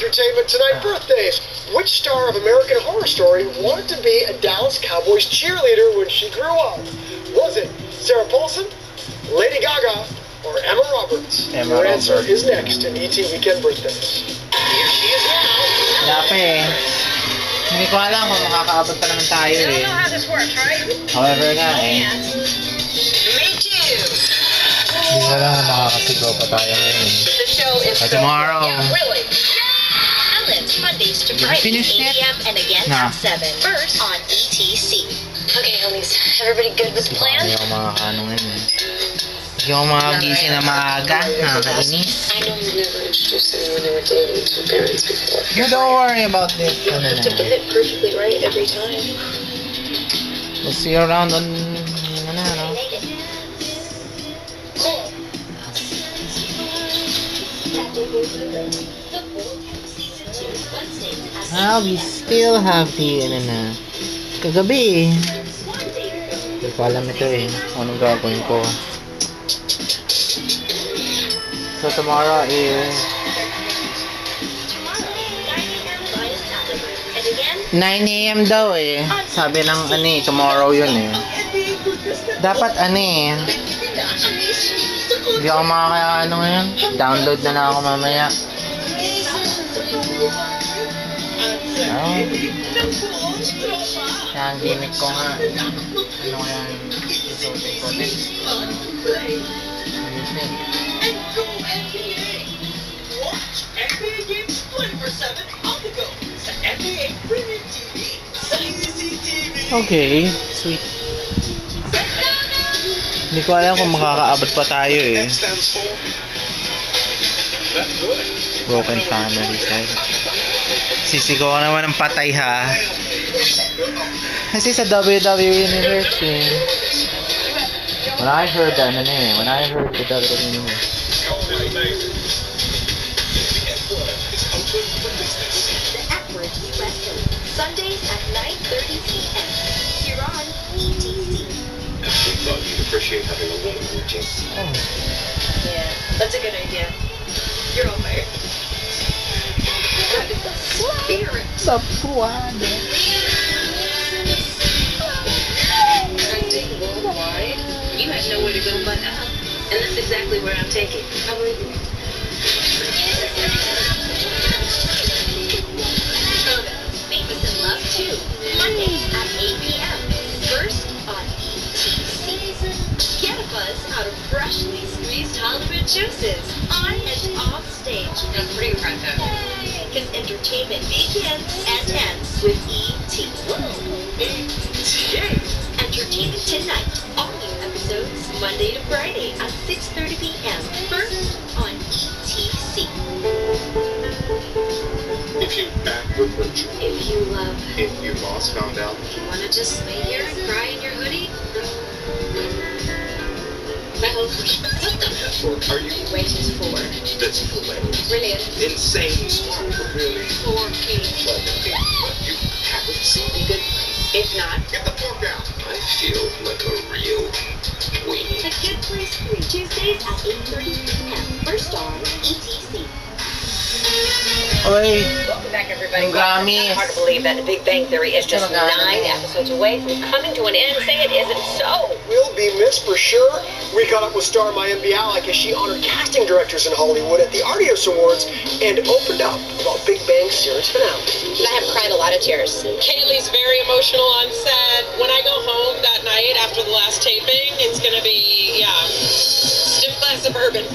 entertainment tonight, birthdays. Which star of American Horror Story wanted to be a Dallas Cowboys cheerleader when she grew up? Was it Sarah Paulson, Lady Gaga, or Emma Roberts? Your answer is next in ET Weekend Birthdays. Here she is now. Dapat hindi ko alam kung makakaabot pa naman tayo eh. I don't know how this works, right? However nga eh. Me too. Hindi ko alam kung makakasigaw pa tayo ngayon eh. The show is By tomorrow. Yeah, really. Ellens, Mondays to Fridays, 8 a.m. and again at 7. First on ETC. Okay, homies, everybody good with the plan? Hindi ako makakano ngayon eh. Hindi ako makagising na maaga. Nakakainis. I know you never introduced anyone they were dating to your parents before. You don't worry about this. You don't have to get it perfectly right every time. We'll see you around on... we still have the kagabi hindi ko alam ito eh anong gagawin ko. So tomorrow is 9 AM daw eh, sabi ng tomorrow yun eh. Dapat hindi ako makakaya ngayon, download na lang ako mamaya. Yan, gimmick ko nga. Ano kaya isutin ko next? Okay, sweet. Hindi ko alam kung makakaabot pa tayo eh. Broken family side. Sisigaw ka naman ng patay ha. Kasi sa WWE Universe eh. When I heard the WWE Universe. Sundays at 9:30 p.m. Here on ETC. I thought you'd appreciate having a woman in your team. Oh. Yeah, that's a good idea. You're on fire. Sa puwada. Trending worldwide. You have nowhere to go but up. And that's exactly where I'm taking. I'm with you. Famous in Love 2. Mondays at 8 p.m. First on ETC. Get a buzz out of freshly squeezed Hollywood juices. On and off stage. That's pretty impressive. Because entertainment begins and ends with ET. Entertainment tonight. All new episodes Monday to Friday at 6:30 p.m. First on ETC. If you back with Richard. If you love. If your boss found out. If you want to just lay here and cry in your hoodie. My whole what the Or are you waiting for? That's hilarious. Brilliant. Insane smart, but really Porky. clever. But you haven't seen Be good. If not, Get the pork out. I feel like a real queen. The Good Place 3. Tuesdays at 8:30 p.m. First on ETC. Oy, Welcome back, everybody. yung Grammy. It's hard to believe that The Big Bang Theory is just 9 episodes away from coming to an end. Say it isn't so. Will be missed for sure. We caught up with star Mayim Bialik as she honored casting directors in Hollywood at the Artios Awards and opened up about Big Bang's series finale. I have cried a lot of tears. Kaylee's very emotional on set. When I go home that night after the last taping, it's gonna be, stiff glass of bourbon.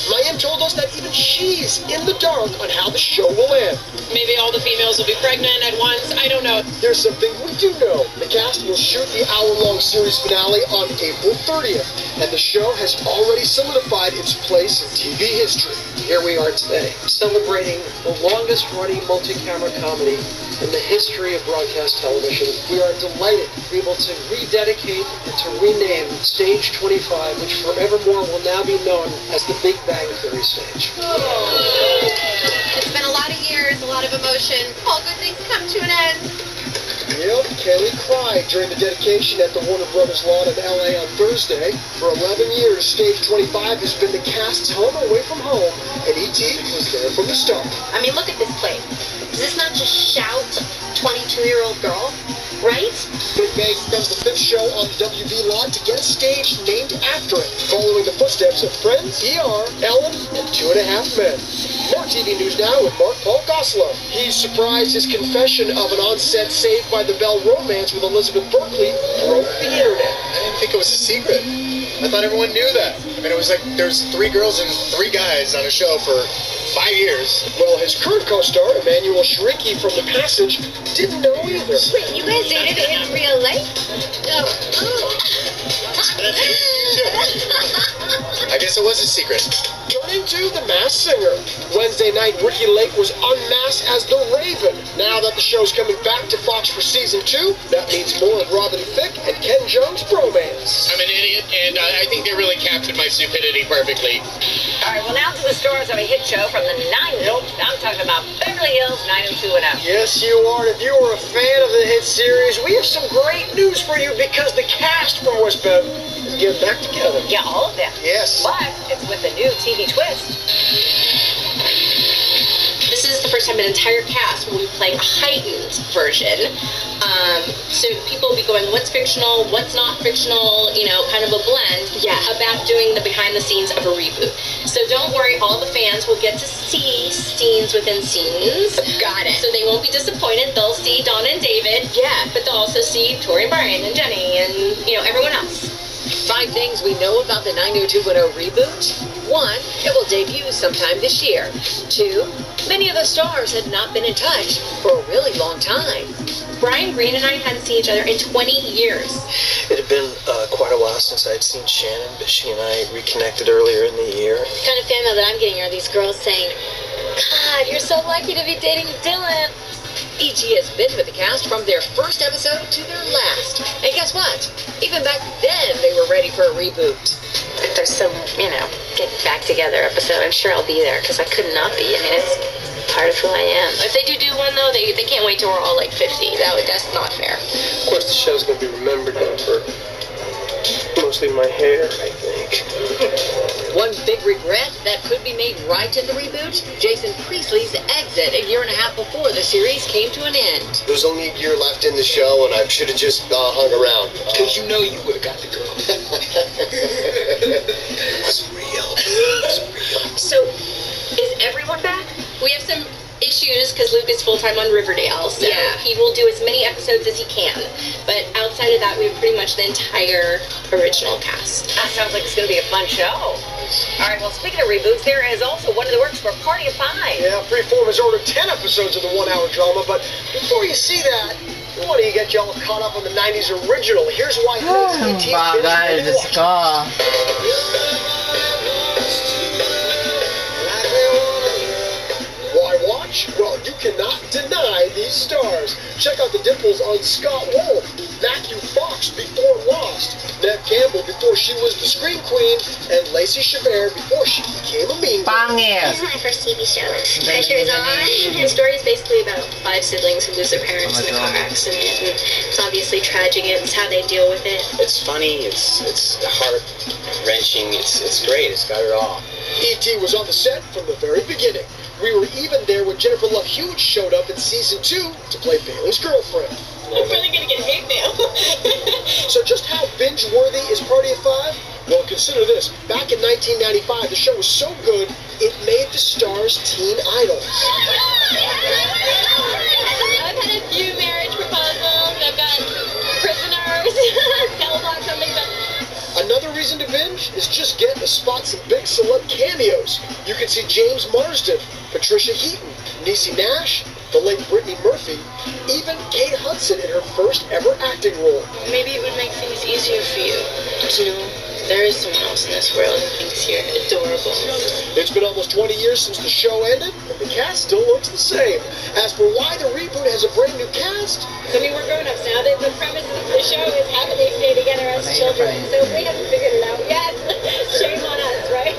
Mayim told us that even she's in the dark on how the show will end. Maybe all the females will be pregnant at once. I don't know. There's something we do know. The cast will shoot the hour-long series finale on April 30th, and the show has already solidified its place in TV history. Here we are today, celebrating the longest-running multi-camera comedy in the history of broadcast television. We are delighted to be able to rededicate and to rename Stage 25, which forevermore will now be known as the Big Bang Theory stage. It's been a lot of years, a lot of emotion. All good things come to an end. Yep, Kelly cried during the dedication at the Warner Brothers lawn in LA on Thursday. For 11 years, Stage 25 has been the cast's home away from home, and E.T. was there from the start. I mean, look at this place. Is this not just Shout, 22-year-old girl? Right? Big Bang becomes the 5th show on the WB lot to get a stage named after it, following the footsteps of Friends, ER, Ellen, and 2.5 Men. More TV news now with Mark Paul Goslow. He surprised his confession of an on-set Saved by the Bell romance with Elizabeth Berkley broke the internet. I didn't think it was a secret. I thought everyone knew that. I mean, it was like there's 3 girls and 3 guys on a show for 5 years. Well, his current co-star, Emmanuel Shrieky from The Passage, didn't know either. Wait, you guys dated in real life? Oh. I guess it was a secret. Turning to The Masked Singer. Wednesday night, Ricky Lake was unmasked as the Raven. Now that the show's coming back to Fox for season 2, that means more of Robin Thicke and Ken Jeong's bromance. I'm an idiot, and I think they really captured my stupidity perfectly. All right, well, now to the stars of a hit show from the 90s. I'm talking about Beverly Hills 90210. Yes, you are. And if you are a fan of the hit series, we have some great news for you because the cast from West Bev is getting back together. Yeah, all of them. Yes. But it's with a new TV twist. This is the first time an entire cast will be playing a heightened version. So people will be going, what's fictional, what's not fictional, you know, kind of a blend about doing the behind the scenes of a reboot. So don't worry, all the fans will get to see scenes within scenes. Got it. So they won't be disappointed. They'll see Donna and David, but they'll also see Tori and Brian and Jenny and, you know, everyone else. 5 things we know about the 90210 reboot. 1, it will debut sometime this year. 2, many of the stars had not been in touch for a really long time. Brian Green and I hadn't seen each other in 20 years. It had been quite a while since I'd seen Shannon, but she and I reconnected earlier in the year. The kind of fan mail that I'm getting are these girls saying, God, you're so lucky to be dating Dylan. E.T. has been with the cast from their first episode to their last. And guess what? Even back then, they were ready for a reboot. If there's some, you know, get back together episode, I'm sure I'll be there because I could not be. I mean, it's part of who I am. If they do one, though, they can't wait till we're all like 50. That's not fair. Of course, the show's going to be remembered for mostly my hair, I think. One big regret that could be made right in the reboot, Jason Priestley's exit a year and a half before the series came to an end. There's only a year left in the show, and I should have just hung around. Because you know you would have got the girl. It was real. So, is everyone back? We have some issues because Luke is full-time on Riverdale, so he will do as many episodes as he can. But outside of that, we have pretty much the entire original cast. That sounds like it's going to be a fun show. All right, well, speaking of reboots, there is also one in the works for Party of 5. Yeah, Freeform has ordered 10 episodes of the 1-hour drama, but before you see that, we want to get y'all caught up on the 90s original. Here's why E.T. Bagay, Diyos ko. Why watch? Well, you cannot deny these stars. Check out the dimples on Scott Wolf, Matthew Fox before Lost, Neve Campbell before she was the Scream Queen, and Lacey Chabert before she became a mean girl. Pangit. This is my first TV show. Pressure is on. The story is basically about 5 siblings who lose their parents in a car accident. And it's obviously tragic. It's how they deal with it. It's funny, it's heart-wrenching, it's great, it's got it all. E.T. was on the set from the very beginning. We were even there when Jennifer Love Hewitt showed up in season 2 to play Bailey's girlfriend. I'm really gonna get hate mail. So just how binge-worthy is Party of 5? Well, consider this. Back in 1995, the show was so good, it made the stars teen idols. I've had a few marriage proposals. I've got prisoners. Cell block something. Another reason to binge is just get to spot some big celeb cameos. You can see James Marsden, Patricia Heaton, Niecy Nash, the late Brittany Murphy, even Kate Hudson in her first ever acting role. Maybe it would make things easier for you. You know, there is someone else in this world who thinks you're adorable. It's been almost 20 years since the show ended, and the cast still looks the same. As for why the reboot has a brand new cast, I mean, we're grown-ups now. The premise of the show is how do they stay together as children? So if we haven't figured it out yet, shame on us, right?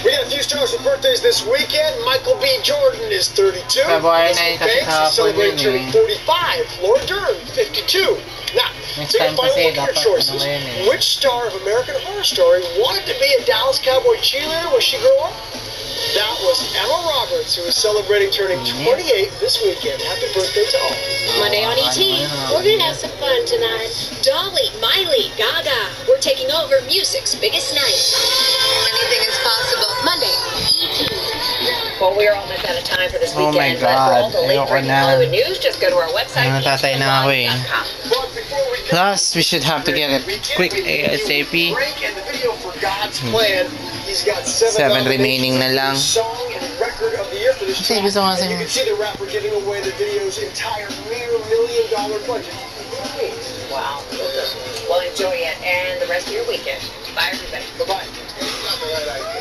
we got a few stars with birthdays this weekend. Michael B. Jordan is 32. February 9 Leslie kasi Banks is kahapon celebrating yun turning 45. Laura Dern, 52. Now, Next take a time final kasi look at your dapat choices. ano ngayon eh. Which star of American Horror Story wanted to be a Dallas Cowboy cheerleader when she grew up? That was Emma Roberts, who is celebrating turning 28 this weekend. Happy birthday to all. Monday on ET, we're gonna have some fun tonight. Dolly, Miley, Gaga, we're taking over music's biggest night. Anything is possible. Monday, ET. Well, we're almost out of time for this Oh my weekend, but for all God, the late ayoko breaking na. Hollywood news, just go to our website, Natatay na ako eh. etnlive.com. But before we go, Plus, we should have to get it quick ASAP. break and the video for God's Plan. He's got 7 7 remaining na lang. Song and record of the year for this Kasi track. gusto ko And you kasi can see the rapper giving away the video's entire near $1 million budget. Wow. Well, enjoy it and the rest of your weekend. Bye, everybody. Bye-bye.